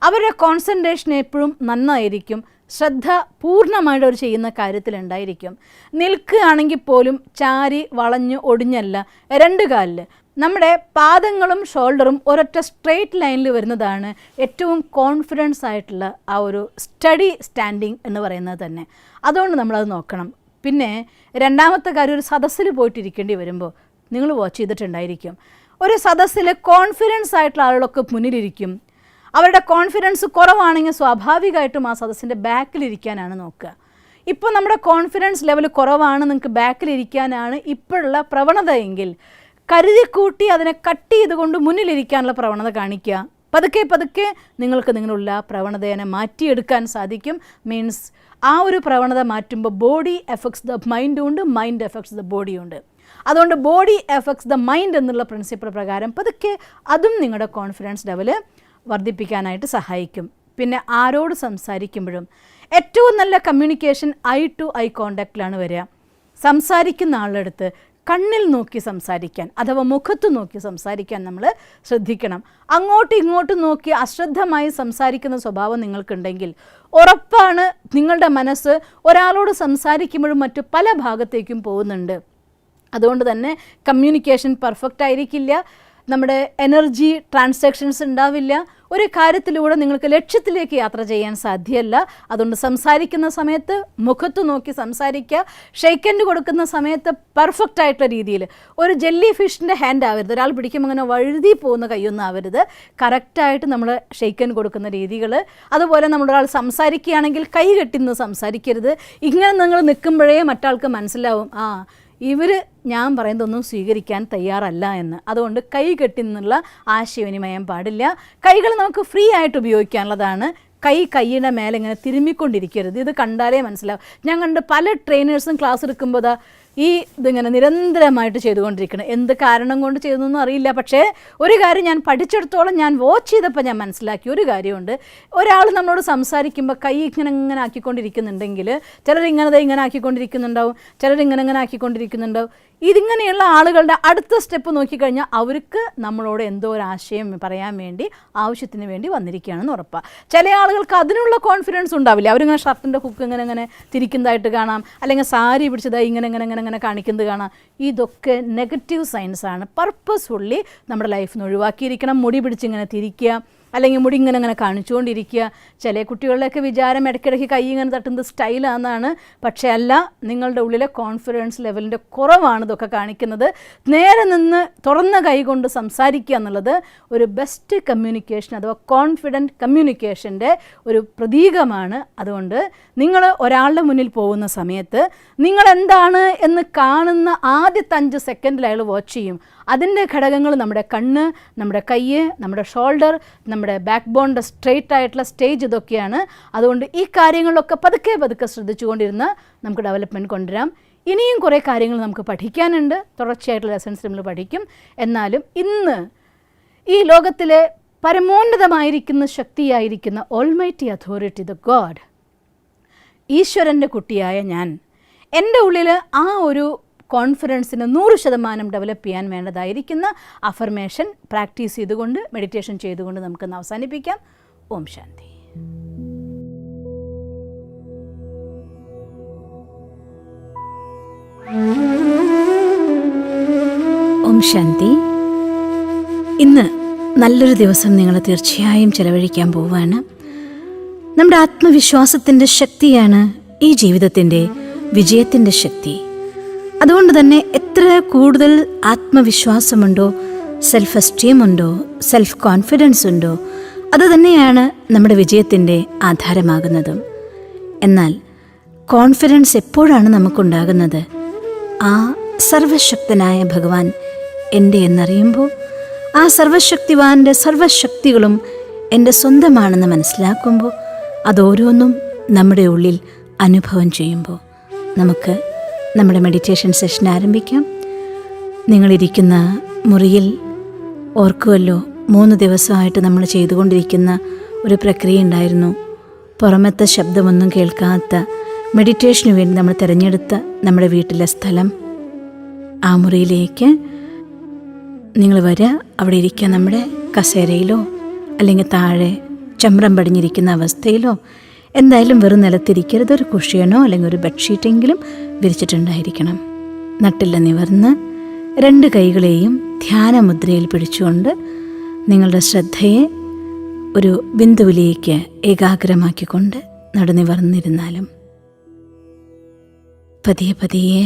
അവരുടെ കോൺസെൻട്രേഷൻ എപ്പോഴും നന്നായിരിക്കും, ശ്രദ്ധ പൂർണ്ണമായിട്ട് അവർ ചെയ്യുന്ന കാര്യത്തിലുണ്ടായിരിക്കും. നിൽക്കുകയാണെങ്കിൽ പോലും ചാരി വളഞ്ഞ് ഒടിഞ്ഞല്ല, രണ്ട് കാലിൽ നമ്മുടെ പാദങ്ങളും ഷോൾഡറും ഒരൊറ്റ സ്ട്രെയിറ്റ് ലൈനിൽ വരുന്നതാണ് ഏറ്റവും കോൺഫിഡൻസ് ആയിട്ടുള്ള ആ ഒരു സ്റ്റഡി സ്റ്റാൻഡിങ് എന്ന് പറയുന്നത് തന്നെ. അതുകൊണ്ട് നമ്മളത് നോക്കണം. പിന്നെ രണ്ടാമത്തെ കാര്യം, ഒരു സദസ്സിൽ പോയിട്ടിരിക്കേണ്ടി വരുമ്പോൾ നിങ്ങൾ വാച്ച് ചെയ്തിട്ടുണ്ടായിരിക്കും, ഒരു സദസ്സിൽ കോൺഫിഡൻസ് ആയിട്ടുള്ള ആളുകളൊക്കെ മുന്നിലിരിക്കും. അവരുടെ കോൺഫിഡൻസ് കുറവാണെങ്കിൽ സ്വാഭാവികമായിട്ടും ആ സദസ്സിൻ്റെ ബാക്കിലിരിക്കാനാണ് നോക്കുക. ഇപ്പോൾ നമ്മുടെ കോൺഫിഡൻസ് ലെവൽ കുറവാണ്, നിങ്ങൾക്ക് ബാക്കിലിരിക്കാനാണ് ഇപ്പോഴുള്ള പ്രവണത എങ്കിൽ കരുതിക്കൂട്ടി അതിനെ കട്ട് ചെയ്തുകൊണ്ട് മുന്നിലിരിക്കാനുള്ള പ്രവണത കാണിക്കുക. പതുക്കെ പതുക്കെ നിങ്ങൾക്ക് നിങ്ങളുള്ള പ്രവണതയെ മാറ്റിയെടുക്കാൻ സാധിക്കും. മീൻസ് ആ ഒരു പ്രവണത മാറ്റുമ്പോൾ ബോഡി എഫക്ട്സ് ദ മൈൻഡും ഉണ്ട്, മൈൻഡ് എഫക്ട്സ് ദ ബോഡിയും ഉണ്ട്. അതുകൊണ്ട് ബോഡി എഫക്ട്സ് ദ മൈൻഡ് എന്നുള്ള പ്രിൻസിപ്പിൾ പ്രകാരം പതുക്കെ അതും നിങ്ങളുടെ കോൺഫിഡൻസ് ലെവൽ വർദ്ധിപ്പിക്കാനായിട്ട് സഹായിക്കും. പിന്നെ ആരോട് സംസാരിക്കുമ്പോഴും ഏറ്റവും നല്ല കമ്മ്യൂണിക്കേഷൻ ഐ ടു ഐ കോണ്ടാക്റ്റിലാണ് വരിക. സംസാരിക്കുന്ന ആളുടെ അടുത്ത് കണ്ണിൽ നോക്കി സംസാരിക്കാൻ അഥവാ മുഖത്ത് നോക്കി സംസാരിക്കാൻ നമ്മൾ ശ്രദ്ധിക്കണം. അങ്ങോട്ടും ഇങ്ങോട്ടും നോക്കി അശ്രദ്ധമായി സംസാരിക്കുന്ന സ്വഭാവം നിങ്ങൾക്കുണ്ടെങ്കിൽ ഉറപ്പാണ് നിങ്ങളുടെ മനസ്സ് ഒരാളോട് സംസാരിക്കുമ്പോഴും മറ്റു പല ഭാഗത്തേക്കും പോകുന്നുണ്ട്. അതുകൊണ്ട് തന്നെ കമ്മ്യൂണിക്കേഷൻ പെർഫെക്റ്റ് ആയിരിക്കില്ല, നമ്മുടെ എനർജി ട്രാൻസാക്ഷൻസ് ഉണ്ടാവില്ല, ഒരു കാര്യത്തിലൂടെ നിങ്ങൾക്ക് ലക്ഷ്യത്തിലേക്ക് യാത്ര ചെയ്യാൻ സാധ്യമല്ല. അതുകൊണ്ട് സംസാരിക്കുന്ന സമയത്ത് മുഖത്ത് നോക്കി സംസാരിക്കുക. ഷെയ്ക്ക് ഹാൻഡ് കൊടുക്കുന്ന സമയത്ത് പെർഫെക്റ്റ് ആയിട്ടുള്ള രീതിയിൽ, ഒരു ജെല്ലി ഫിഷിൻ്റെ ഹാൻഡ് ആവരുത്, ഒരാൾ പിടിക്കുമ്പോൾ അങ്ങനെ വഴുതി പോകുന്ന കൈയൊന്നും ആവരുത്. കറക്റ്റായിട്ട് നമ്മൾ ഷെയ്ക്ക് ഹാൻഡ് കൊടുക്കുന്ന രീതികൾ. അതുപോലെ നമ്മളൊരാൾ സംസാരിക്കുകയാണെങ്കിൽ കൈ കെട്ടിന്ന് സംസാരിക്കരുത്. ഇങ്ങനെ നിങ്ങൾ നിൽക്കുമ്പോഴേ മറ്റാൾക്ക് മനസ്സിലാവും ഇവർ ഞാൻ പറയുന്നതൊന്നും സ്വീകരിക്കാൻ തയ്യാറല്ല എന്ന്. അതുകൊണ്ട് കൈ കെട്ടി നിന്നുള്ള ആശയവിനിമയം പാടില്ല. കൈകൾ നമുക്ക് ഫ്രീ ആയിട്ട് ഉപയോഗിക്കാനുള്ളതാണ്. കൈയുടെ മേലെ ഇങ്ങനെ തിരുമ്മിക്കൊണ്ടിരിക്കരുത്. ഇത് കണ്ടാലേ മനസ്സിലാവും. ഞാൻ കണ്ട് പല ട്രെയിനേഴ്സും ക്ലാസ് എടുക്കുമ്പോൾ ഇതിങ്ങനെ നിരന്തരമായിട്ട് ചെയ്തുകൊണ്ടിരിക്കണം. എന്ത് കാരണം കൊണ്ട് ചെയ്തതെന്നൊന്നും അറിയില്ല. പക്ഷേ ഒരു കാര്യം ഞാൻ പഠിച്ചെടുത്തോളം, ഞാൻ വാച്ച് ചെയ്തപ്പോൾ ഞാൻ മനസ്സിലാക്കിയ ഒരു കാര്യമുണ്ട്. ഒരാൾ നമ്മളോട് സംസാരിക്കുമ്പോൾ കൈ ഇങ്ങനെ ആക്കിക്കൊണ്ടിരിക്കുന്നുണ്ടെങ്കിൽ ചിലരിങ്ങനെ ആക്കിക്കൊണ്ടിരിക്കുന്നുണ്ടാവും, ചിലരിങ്ങനെ ആക്കിക്കൊണ്ടിരിക്കുന്നുണ്ടാവും. ഇതിങ്ങനെയുള്ള ആളുകളുടെ അടുത്ത സ്റ്റെപ്പ് നോക്കിക്കഴിഞ്ഞാൽ അവർക്ക് നമ്മളോട് എന്തോ ഒരു ആശയം പറയാൻ വേണ്ടി, ആവശ്യത്തിന് വേണ്ടി വന്നിരിക്കുകയാണെന്ന് ഉറപ്പാണ്. ചില ആളുകൾക്ക് അതിനുള്ള കോൺഫിഡൻസ് ഉണ്ടാവില്ല. അവരിങ്ങനെ ഷർട്ടിൻ്റെ ഹുക്ക് ഇങ്ങനെ തിരിക്കുന്നതായിട്ട് കാണാം, അല്ലെങ്കിൽ സാരി പിടിച്ചതായി ഇങ്ങനെ കാണിക്കുന്നത് കാണാം. ഇതൊക്കെ നെഗറ്റീവ് സൈൻസാണ്. പർപ്പസ്ഫുള്ളി നമ്മുടെ ലൈഫിൽ നിന്ന് ഒഴിവാക്കിയിരിക്കണം. മുടി പിടിച്ചിങ്ങനെ തിരിക്കുക, അല്ലെങ്കിൽ മുടി ഇങ്ങനെ കാണിച്ചുകൊണ്ടിരിക്കുക. ചില കുട്ടികളുടെയൊക്കെ വിചാരം ഇടയ്ക്കിടയ്ക്ക് കൈ ഇങ്ങനെ തട്ടുന്നത് സ്റ്റൈലാണെന്നാണ്. പക്ഷേ അല്ല, നിങ്ങളുടെ ഉള്ളിലെ കോൺഫിഡൻസ് ലെവലിൻ്റെ കുറവാണ് ഇതൊക്കെ കാണിക്കുന്നത്. നേരെ നിന്ന് തുറന്ന കൈ കൊണ്ട് സംസാരിക്കുക എന്നുള്ളത് ഒരു ബെസ്റ്റ് കമ്മ്യൂണിക്കേഷൻ അഥവാ കോൺഫിഡൻറ്റ് കമ്മ്യൂണിക്കേഷൻ്റെ ഒരു പ്രതീകമാണ്. അതുകൊണ്ട് നിങ്ങൾ ഒരാളുടെ മുന്നിൽ പോകുന്ന സമയത്ത് നിങ്ങൾ എന്താണ് എന്ന് കാണുന്ന ആദ്യത്തെ 5 സെക്കൻഡിൽ അയാൾ വാച്ച് ചെയ്യും. അതിൻ്റെ ഘടകങ്ങൾ നമ്മുടെ കണ്ണ്, നമ്മുടെ കൈ, നമ്മുടെ ഷോൾഡർ, നമ്മുടെ ബാക്ക് ബോണിൻ്റെ സ്ട്രെയിറ്റ് ആയിട്ടുള്ള സ്റ്റേജ്, ഇതൊക്കെയാണ്. അതുകൊണ്ട് ഈ കാര്യങ്ങളിലൊക്കെ പതുക്കെ ശ്രദ്ധിച്ചുകൊണ്ടിരുന്ന് നമുക്ക് ഡെവലപ്മെൻറ്റ് കൊണ്ടുവരാം. ഇനിയും കുറേ കാര്യങ്ങൾ നമുക്ക് പഠിക്കാനുണ്ട്. തുടർച്ചയായിട്ടുള്ള ലെസൺസ് നമ്മൾ പഠിക്കും. എന്നാലും ഇന്ന് ഈ ലോകത്തിലെ പരമോന്നതമായിരിക്കുന്ന ശക്തിയായിരിക്കുന്ന ഓൾമൈറ്റി അതോറിറ്റി, ദ ഗോഡ്, ഈശ്വരൻ്റെ കുട്ടിയായ ഞാൻ, എൻ്റെ ഉള്ളിൽ ആ ഒരു കോൺഫിഡൻസിന് 100% ഡെവലപ്പ് ചെയ്യാൻ വേണ്ടതായിരിക്കുന്ന അഫർമേഷൻ പ്രാക്ടീസ് ചെയ്തുകൊണ്ട്, മെഡിറ്റേഷൻ ചെയ്തുകൊണ്ട് നമുക്കൊന്ന് അവസാനിപ്പിക്കാം. ഓം ശാന്തി. ഓം ശാന്തി. ഇന്ന് നല്ലൊരു ദിവസം നിങ്ങൾ തീർച്ചയായും ചെലവഴിക്കാൻ പോവുകയാണ്. നമ്മുടെ ആത്മവിശ്വാസത്തിൻ്റെ ശക്തിയാണ് ഈ ജീവിതത്തിൻ്റെ വിജയത്തിൻ്റെ ശക്തി. അതുകൊണ്ട് തന്നെ എത്ര കൂടുതൽ ആത്മവിശ്വാസമുണ്ടോ, സെൽഫ് എസ്റ്റീം ഉണ്ടോ, സെൽഫ് കോൺഫിഡൻസ് ഉണ്ടോ, അത് തന്നെയാണ് നമ്മുടെ വിജയത്തിൻ്റെ ആധാരമാകുന്നതും. എന്നാൽ കോൺഫിഡൻസ് എപ്പോഴാണ് നമുക്കുണ്ടാകുന്നത്? ആ സർവശക്തനായ ഭഗവാൻ എൻ്റെ എന്നറിയുമ്പോൾ, ആ സർവശക്തിവാൻ്റെ സർവശക്തികളും എൻ്റെ സ്വന്തമാണെന്ന് മനസ്സിലാക്കുമ്പോൾ, അതോരോന്നും നമ്മുടെ ഉള്ളിൽ അനുഭവം ചെയ്യുമ്പോൾ നമുക്ക് നമ്മുടെ മെഡിറ്റേഷൻ സെഷൻ ആരംഭിക്കാം. നിങ്ങളിരിക്കുന്ന മുറിയിൽ ഓർക്കുമല്ലോ, 3 ദിവസമായിട്ട് നമ്മൾ ചെയ്തുകൊണ്ടിരിക്കുന്ന ഒരു പ്രക്രിയ ഉണ്ടായിരുന്നു. പുറമത്തെ ശബ്ദമൊന്നും കേൾക്കാത്ത മെഡിറ്റേഷന് വേണ്ടി നമ്മൾ തിരഞ്ഞെടുത്ത നമ്മുടെ വീട്ടിലെ സ്ഥലം, ആ മുറിയിലേക്ക് നിങ്ങൾ വരിക. അവിടെ ഇരിക്കുക, നമ്മുടെ കസേരയിലോ അല്ലെങ്കിൽ താഴെ ചമ്രം പടിഞ്ഞിരിക്കുന്ന അവസ്ഥയിലോ, എന്തായാലും വെറും നിലത്തിരിക്കരുത്. ഒരു കുഷ്യനോ അല്ലെങ്കിൽ ഒരു ബെഡ്ഷീറ്റെങ്കിലും വിരിച്ചിട്ടുണ്ടായിരിക്കണം. നട്ടില്ല നിവർന്ന് 2 കൈകളെയും ധ്യാനമുദ്രയിൽ പിടിച്ചുകൊണ്ട് നിങ്ങളുടെ ശ്രദ്ധയെ ഒരു ബിന്ദുവിലേക്ക് ഏകാഗ്രമാക്കിക്കൊണ്ട് നടുനിവർന്നിരുന്നാലും, പതിയെ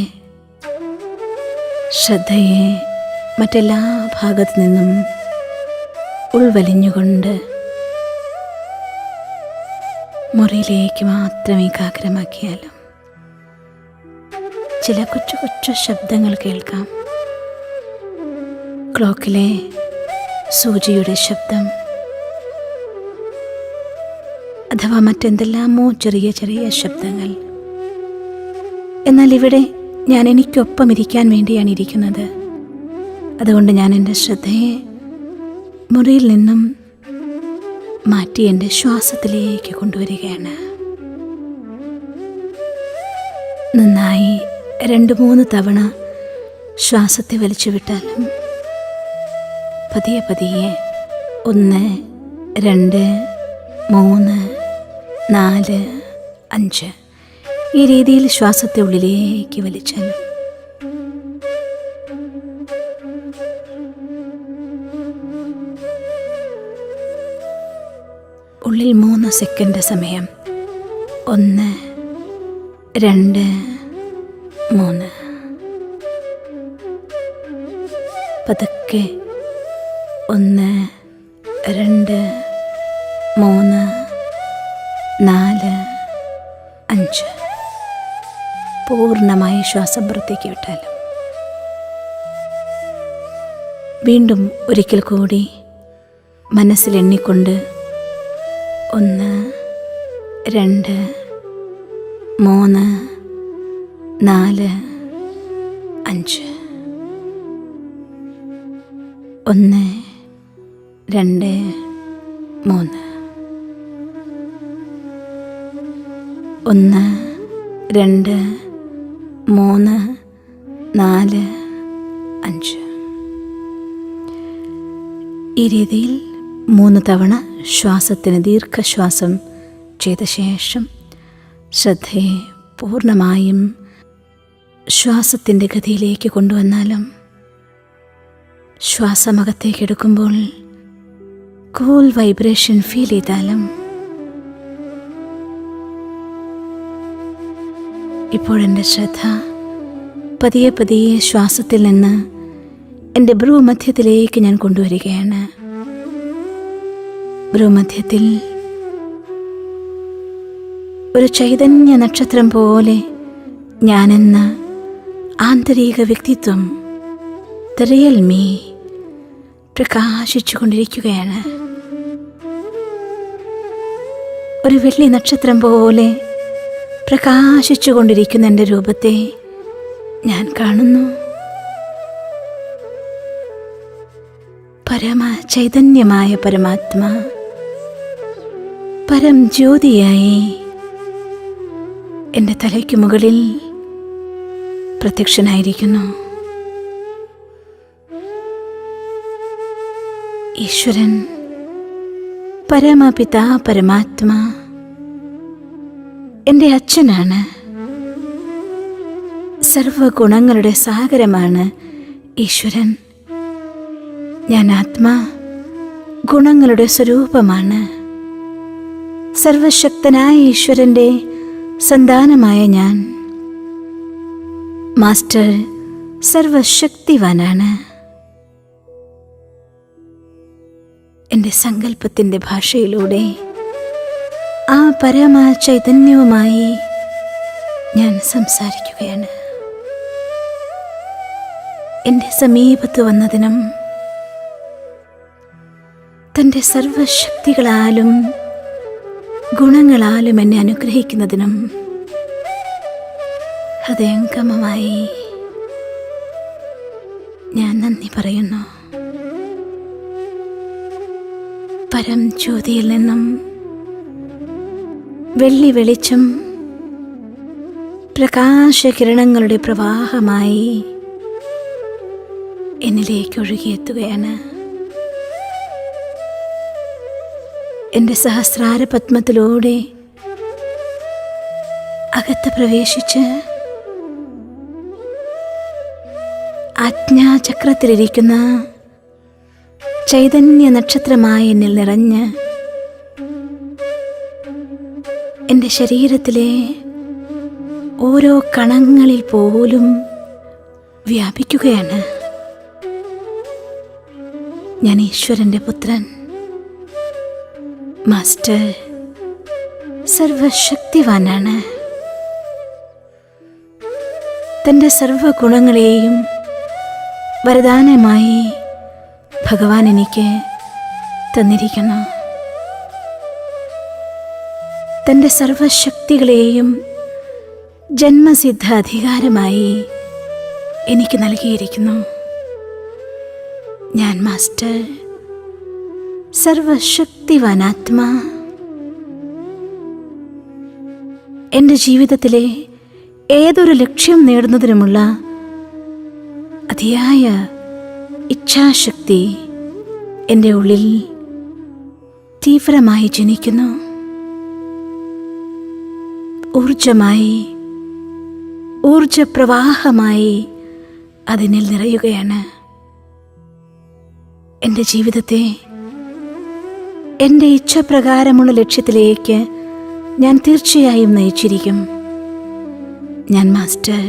ശ്രദ്ധയെ മറ്റെല്ലാ ഭാഗത്തു നിന്നും ഉൾവലിഞ്ഞുകൊണ്ട് മുറിയിലേക്ക് മാത്രം ഏകാഗ്രമാക്കിയാലും ചില കൊച്ചു ശബ്ദങ്ങൾ കേൾക്കാം. ക്ലോക്കിലെ സൂചിയുടെ ശബ്ദം, അഥവാ മറ്റെന്തെല്ലാമോ ചെറിയ ശബ്ദങ്ങൾ. എന്നാൽ ഇവിടെ ഞാൻ എനിക്കൊപ്പം ഇരിക്കാൻ വേണ്ടിയാണ് ഇരിക്കുന്നത്. അതുകൊണ്ട് ഞാൻ എൻ്റെ ശ്രദ്ധയെ മുറിയിൽ നിന്നും മാറ്റി എൻ്റെ ശ്വാസത്തിലേക്ക് കൊണ്ടുവരികയാണ്. നന്നായി 2-3 തവണ ശ്വാസത്തെ വലിച്ചു വിട്ടാലും പതിയെ 1, 2, 3, 4, 5 ഈ രീതിയിൽ ശ്വാസത്തെ ഉള്ളിലേക്ക് വലിച്ചാലും ഉള്ളിൽ 3 സെക്കൻഡ് സമയം. 1, 2, 3. പതുക്കെ 1, 2, 3, 4, 5 പൂർണ്ണമായി ശ്വാസം പുറത്തേക്ക് വിട്ടാലും വീണ്ടും ഒരിക്കൽ കൂടി മനസ്സിൽ എണ്ണിക്കൊണ്ട് 1, 2, 3, 4, 5. 1, 2, 3. 1, 2, 3, 4, 5. ഈ രീതിയിൽ 3 തവണ ശ്വാസത്തിന് ദീർഘശ്വാസം ചെയ്ത ശേഷം ശ്രദ്ധയെ പൂർണ്ണമായും ശ്വാസത്തിൻ്റെ ഗതിയിലേക്ക് കൊണ്ടുവന്നാലും ശ്വാസമകത്തേക്ക് എടുക്കുമ്പോൾ കൂൾ വൈബ്രേഷൻ ഫീൽ ചെയ്താലും ഇപ്പോഴെൻ്റെ ശ്രദ്ധ പതിയെ പതിയെ ശ്വാസത്തിൽ നിന്ന് എൻ്റെ ഭ്രൂമധ്യത്തിലേക്ക് ഞാൻ കൊണ്ടുവരികയാണ്. ഭ്രൂമധ്യത്തിൽ ഒരു ചൈതന്യ നക്ഷത്രം പോലെ ഞാനെന്ന ആന്തരിക വ്യക്തിത്വം, ദ റിയൽ മീ, പ്രകാശിച്ചു കൊണ്ടിരിക്കുകയാണ്. ഒരു വെള്ളി നക്ഷത്രം പോലെ പ്രകാശിച്ചു കൊണ്ടിരിക്കുന്ന എൻ്റെ രൂപത്തെ ഞാൻ കാണുന്നു. പരമ ചൈതന്യമായ പരമാത്മാ, പരം ജ്യോതിയായി എൻ്റെ തലയ്ക്ക് മുകളിൽ പ്രത്യക്ഷനായിരിക്കുന്നു. ഈശ്വരൻ, പരമപിതാ പരമാത്മാ എൻ്റെ അച്ഛനാണ്. സർവഗുണങ്ങളുടെ സാഗരമാണ് ഈശ്വരൻ. ഞാൻ ആത്മാ, ഗുണങ്ങളുടെ സ്വരൂപമാണ്. സർവശക്തനായ ഈശ്വരൻ്റെ സന്താനമായ ഞാൻ. മാസ്റ്റർ സർവശക്തിവാനാണ്. എൻ്റെ സങ്കല്പത്തിൻ്റെ ഭാഷയിലൂടെ ആ പരമ ചൈതന്യവുമായി ഞാൻ സംസാരിക്കുകയാണ്. എൻ്റെ സമീപത്ത് വന്നതിനും തൻ്റെ സർവശക്തികളാലും ഗുണങ്ങളാലും എന്നെ അനുഗ്രഹിക്കുന്നതിനും ഹൃദയംഗമമായി ഞാൻ നന്ദി പറയുന്നു. പരം ജ്യോതിയിൽ നിന്നും വെള്ളി വെളിച്ചം പ്രകാശകിരണങ്ങളുടെ പ്രവാഹമായി എന്നിലേക്ക് ഒഴുകിയെത്തുകയാണ്. എൻ്റെ സഹസ്രാര പത്മത്തിലൂടെ അകത്ത് പ്രവേശിച്ച് ആജ്ഞാചക്രത്തിലിരിക്കുന്ന ചൈതന്യ നക്ഷത്രമായി എന്നിൽ നിറഞ്ഞ് എൻ്റെ ശരീരത്തിലെ ഓരോ കണങ്ങളിൽ പോലും വ്യാപിക്കുകയാണ്. ഞാൻ ഈശ്വരൻ്റെ പുത്രൻ. മാസ്റ്റർ സർവശക്തിവാനാണ്. തൻ്റെ സർവഗുണങ്ങളെയും വരദാനമായി ഭഗവാൻ എനിക്ക് തന്നിരിക്കുന്നു. തൻ്റെ സർവശക്തികളെയും ജന്മസിദ്ധ അധികാരമായി എനിക്ക് നൽകിയിരിക്കുന്നു. ഞാൻ മാസ്റ്റർ സർവശക്തിവാനാത്മാ. എൻ്റെ ജീവിതത്തിലെ ഏതൊരു ലക്ഷ്യം നേടുന്നതിനുമുള്ള അതിയായ ഇച്ഛാശക്തി എൻ്റെ ഉള്ളിൽ തീവ്രമായി ജനിക്കുന്നു. ഊർജമായി, ഊർജപ്രവാഹമായി അതിനിൽ നിറയുകയാണ്. എൻ്റെ ജീവിതത്തെ എൻ്റെ ഇച്ഛപ്രകാരമുള്ള ലക്ഷ്യത്തിലേക്ക് ഞാൻ തീർച്ചയായും നയിച്ചിരിക്കും. ഞാൻ മാസ്റ്റർ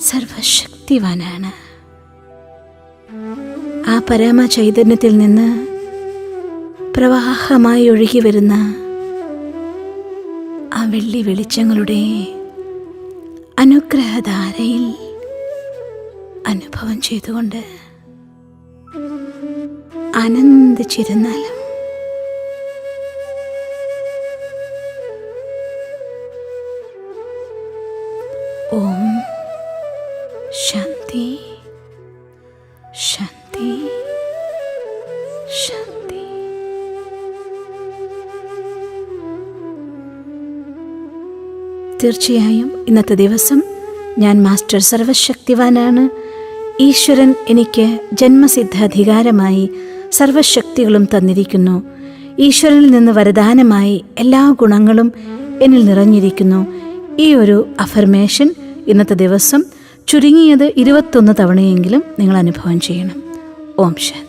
സർവശക്തിവാനാണ്. ആ പരമ ചൈതന്യത്തിൽ നിന്ന് പ്രവാഹമായി ഒഴുകി വരുന്ന ആ വെള്ളി വെളിച്ചങ്ങളുടെ അനുഗ്രഹധാരയിൽ അനുഭവം ചെയ്തുകൊണ്ട് ആനന്ദിച്ചിരുന്നാലും തീർച്ചയായും ഇന്നത്തെ ദിവസം ഞാൻ മാസ്റ്റർ സർവശക്തിവാനാണ്, ഈശ്വരൻ എനിക്ക് ജന്മസിദ്ധ അധികാരമായി സർവശക്തികളും തന്നിരിക്കുന്നു, ഈശ്വരനിൽ നിന്ന് വരദാനമായി എല്ലാ ഗുണങ്ങളും എന്നിൽ നിറഞ്ഞിരിക്കുന്നു. ഈ ഒരു അഫർമേഷൻ ഇന്നത്തെ ദിവസം ചുരുങ്ങിയത് 21 തവണയെങ്കിലും നിങ്ങൾ അനുഭവം ചെയ്യണം. ഓം ശാന്തി.